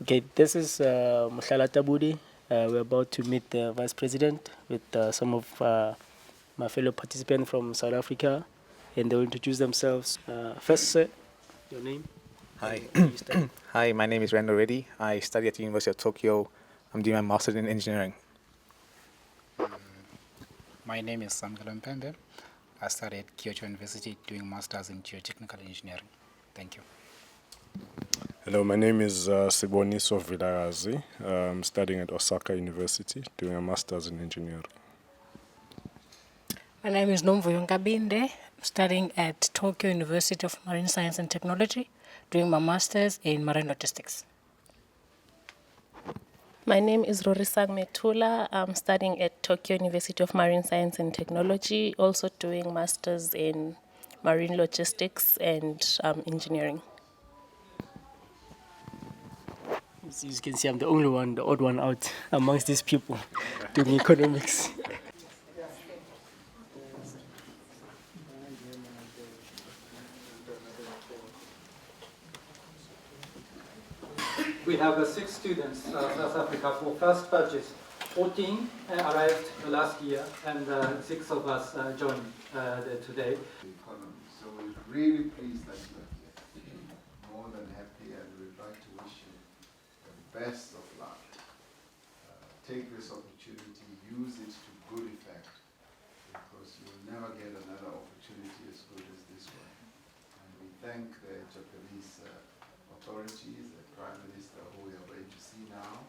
Okay, this is Mohlala TABUDI. We're about to meet the Vice President with some of my fellow participants from South Africa, and they'll introduce themselves. First, sir, your name? Hi. Hi, my name is Randall Reddy. I study at the University of Tokyo. I'm doing my master's in engineering. My name is Samgalo Mpembe. I study at Kyoto University doing masters in geotechnical engineering. Thank you. Hello, my name is Siboniso Vilarazi. I'm studying at Osaka University, doing a master's in engineering. My name is Nomvuyo Ngabinde, studying at Tokyo University of Marine Science and Technology, doing my master's in marine logistics. My name is Rorisang Metula. I'm studying at Tokyo University of Marine Science and Technology, also doing masters in marine logistics and engineering. As you can see, I'm the only one, the odd one out amongst these people doing economics. We have 6 students, South Africa, for first batches. 14 arrived last year, and 6 of us joined today. So we're really pleased that you are here. More than happy, and we'd like to wish you the best of luck. Take this opportunity, use it to good effect, because you will never get another opportunity as good as this one. And we thank the Japanese authorities, the Prime Minister, who we are going to see now.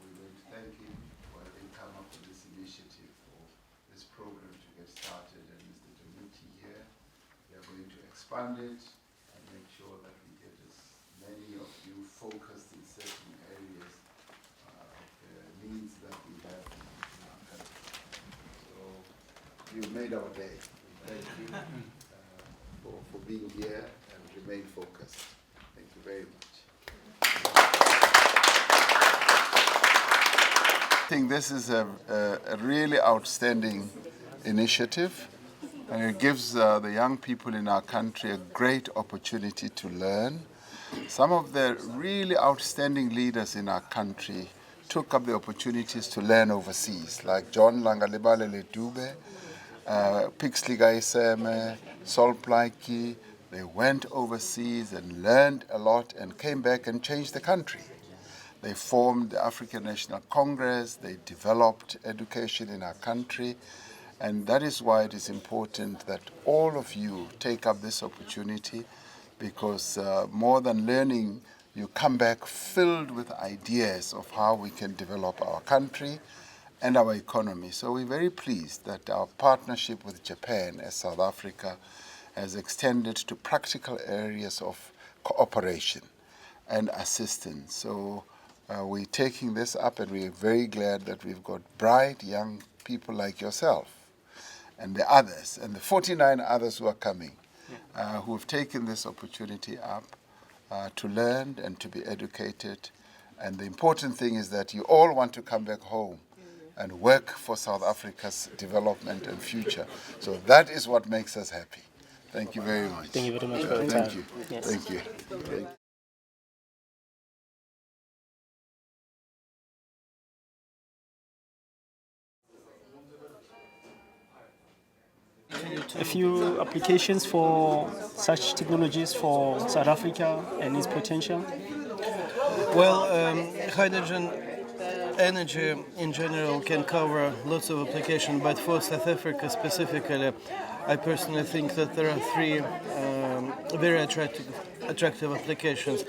We're going to thank him for having come up with this initiative for this program to get started, and Mr. Donuti here. We are going to expand it and make sure that we get as many of you focused in certain areas of the needs that we have in our country. So you've made our day. Thank you for being here and remain focused. Thank you very much. I think this is a really outstanding initiative, and it gives the young people in our country a great opportunity to learn. Some of the really outstanding leaders in our country took up the opportunities to learn overseas, like John Langalibale Ledube, Pixley Gaiseme, Sol Plaiki. They went overseas and learned a lot and came back and changed the country. They formed the African National Congress, they developed education in our country, and that is why it is important that all of you take up this opportunity, because more than learning, you come back filled with ideas of how we can develop our country and our economy. So we're very pleased that our partnership with Japan as South Africa has extended to practical areas of cooperation and assistance. So we're taking this up, and we're very glad that we've got bright young people like yourself and the others, and the 49 others who are coming, who have taken this opportunity up to learn and to be educated. And the important thing is that you all want to come back home and work for South Africa's development and future. So that is what makes us happy. Thank you very much. Thank you very much for your time. Thank you. Yes. Thank you. Thank you. A few applications for such technologies for South Africa and its potential. Well, hydrogen energy in general can cover lots of applications, but for South Africa specifically, I personally think that there are 3 very attractive applications.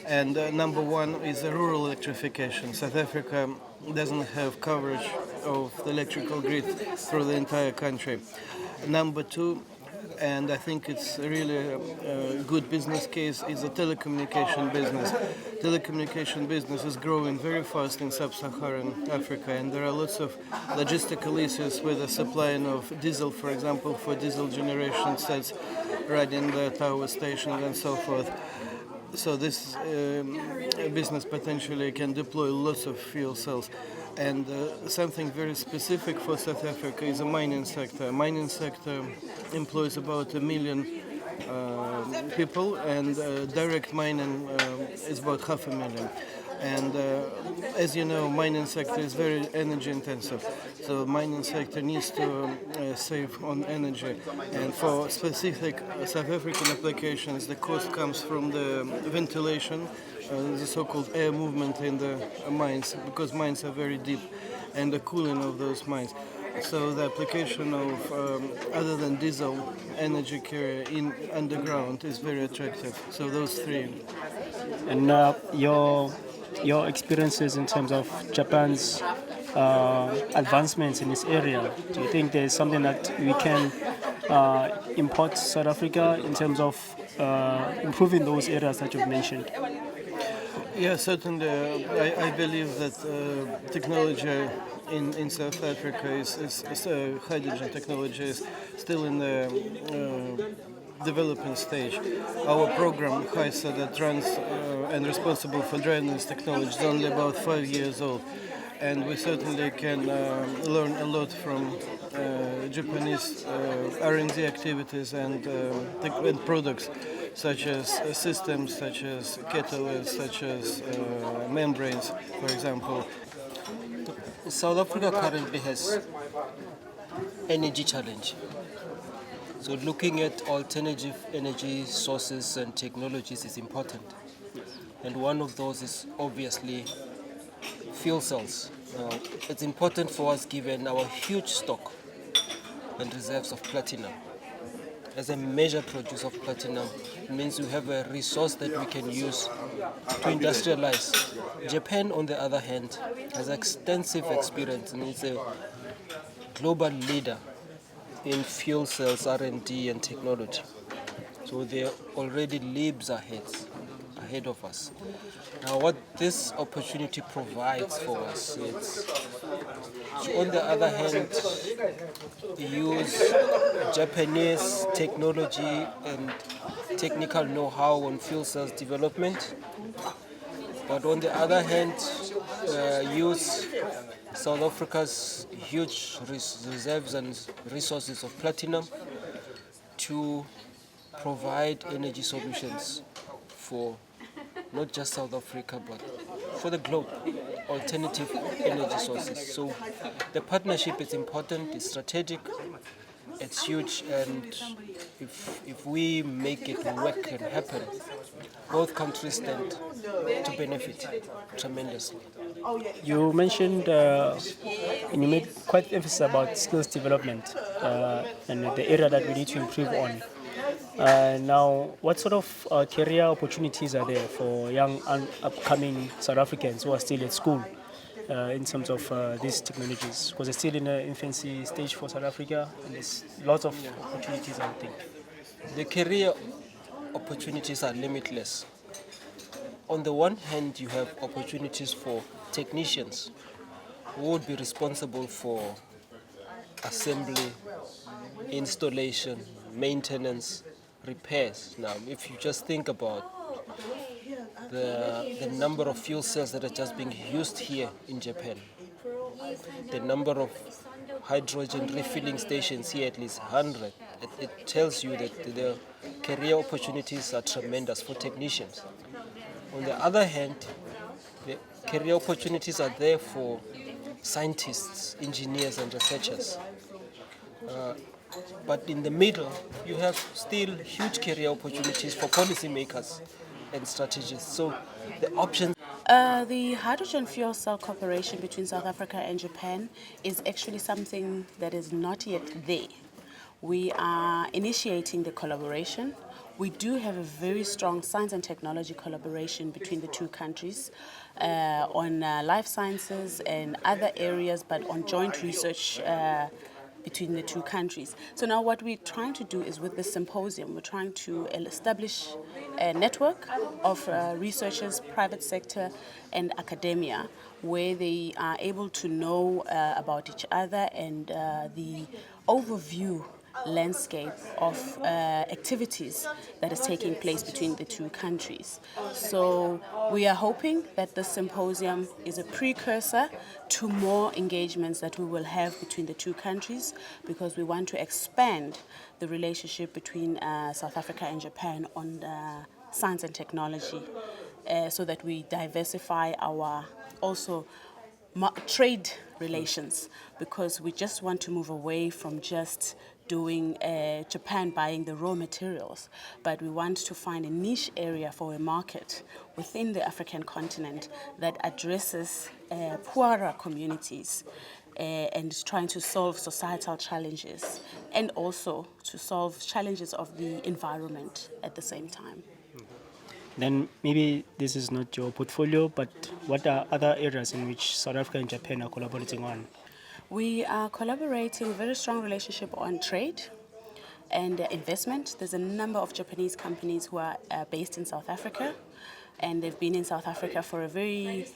And number 1 is the rural electrification. South Africa doesn't have coverage of the electrical grid through the entire country. Number 2, and I think it's really a good business case, is the telecommunication business. Telecommunication business is growing very fast in sub-Saharan Africa, and there are lots of logistical issues with the supplying of diesel, for example, for diesel generation sets running the power stations and so forth. So this business potentially can deploy lots of fuel cells. And something very specific for South Africa is the mining sector. Mining sector employs about 1 million people, and direct mining is about 500,000. And as you know, mining sector is very energy intensive, so mining sector needs to save on energy. And for specific South African applications, the cost comes from the ventilation, the so-called air movement in the mines, because mines are very deep, and the cooling of those mines. So the application of other than diesel energy carrier in underground is very attractive. So those three. And your experiences in terms of Japan's advancements in this area, do you think there's something that we can import to South Africa in terms of improving those areas that you've mentioned? Yeah, certainly. I believe that technology in South Africa is hydrogen technology is still in the developing stage. Our program, HISA, that runs and responsible for driving this technology, is only about 5 years old. And we certainly can learn a lot from Japanese R&D activities and products, such as systems, such as catalysts, such as membranes, for example. South Africa currently has energy challenge. So looking at alternative energy sources and technologies is important. And one of those is obviously fuel cells. It's important for us given our huge stock and reserves of platinum. As a major producer of platinum, it means we have a resource that we can use to industrialize. Japan, on the other hand, has extensive experience and is a global leader in fuel cells, R&D and technology. So they're already leaps ahead of us. Now what this opportunity provides for us is to, on the other hand, use Japanese technology and technical know-how on fuel cells development, but on the other hand, use South Africa's huge reserves and resources of platinum to provide energy solutions for not just South Africa but for the globe, alternative energy sources. So the partnership is important, it's strategic, it's huge, and if we make it work and happen, both countries stand to benefit tremendously. You mentioned and you made quite emphasis about skills development and the area that we need to improve on. Now, what sort of career opportunities are there for young and upcoming South Africans who are still at school in terms of these technologies? Because it's still in the infancy stage for South Africa, and there's lots of opportunities, I think. The career opportunities are limitless. On the one hand, you have opportunities for technicians who would be responsible for assembly, installation, maintenance, repairs. Now, if you just think about the number of fuel cells that are just being used here in Japan, the number of hydrogen refilling stations here, at least 100, it tells you that the career opportunities are tremendous for technicians. On the other hand, the career opportunities are there for scientists, engineers and researchers. But in the middle, you have still huge career opportunities for policymakers and strategists. So the options. The hydrogen fuel cell cooperation between South Africa and Japan is actually something that is not yet there. We are initiating the collaboration. We do have a very strong science and technology collaboration between the two countries on life sciences and other areas, but on joint research between the two countries. So now what we're trying to do is with this symposium, we're trying to establish a network of researchers, private sector and academia, where they are able to know about each other and the overview landscape of activities that is taking place between the two countries. So we are hoping that this symposium is a precursor to more engagements that we will have between the two countries, because we want to expand the relationship between South Africa and Japan on science and technology, so that we diversify our also trade relations, because we just want to move away from just doing Japan buying the raw materials, but we want to find a niche area for a market within the African continent that addresses poorer communities and trying to solve societal challenges and also to solve challenges of the environment at the same time. Then maybe this is not your portfolio, but what are other areas in which South Africa and Japan are collaborating on? We are collaborating, very strong relationship on trade and investment. There's a number of Japanese companies who are based in South Africa, and they've been in South Africa for a very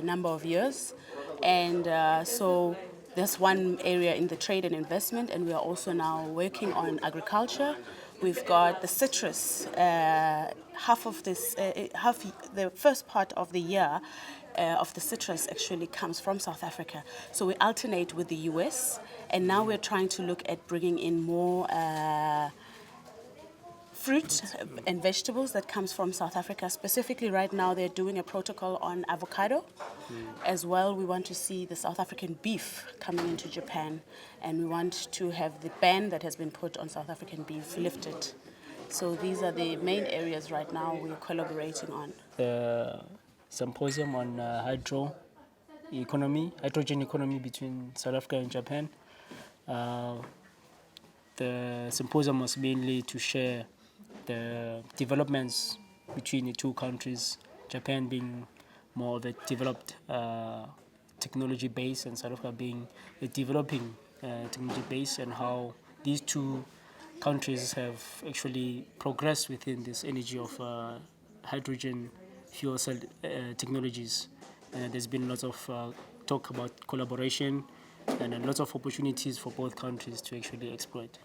number of years. And so there's one area in the trade and investment, and we are also now working on agriculture. We've got the citrus, the first part of the year of the citrus actually comes from South Africa. So we alternate with the US, and now we're trying to look at bringing in more fruit and vegetables that comes from South Africa. Specifically right now they're doing a protocol on avocado. As well, we want to see the South African beef coming into Japan, and we want to have the ban that has been put on South African beef lifted. So these are the main areas right now we're collaborating on. The symposium on hydrogen economy between South Africa and Japan. The symposium was mainly to share the developments between the two countries, Japan being more of a developed technology base and South Africa being a developing technology base, and how these two countries have actually progressed within this energy of hydrogen fuel cell technologies. There's been lots of talk about collaboration and lots of opportunities for both countries to actually exploit.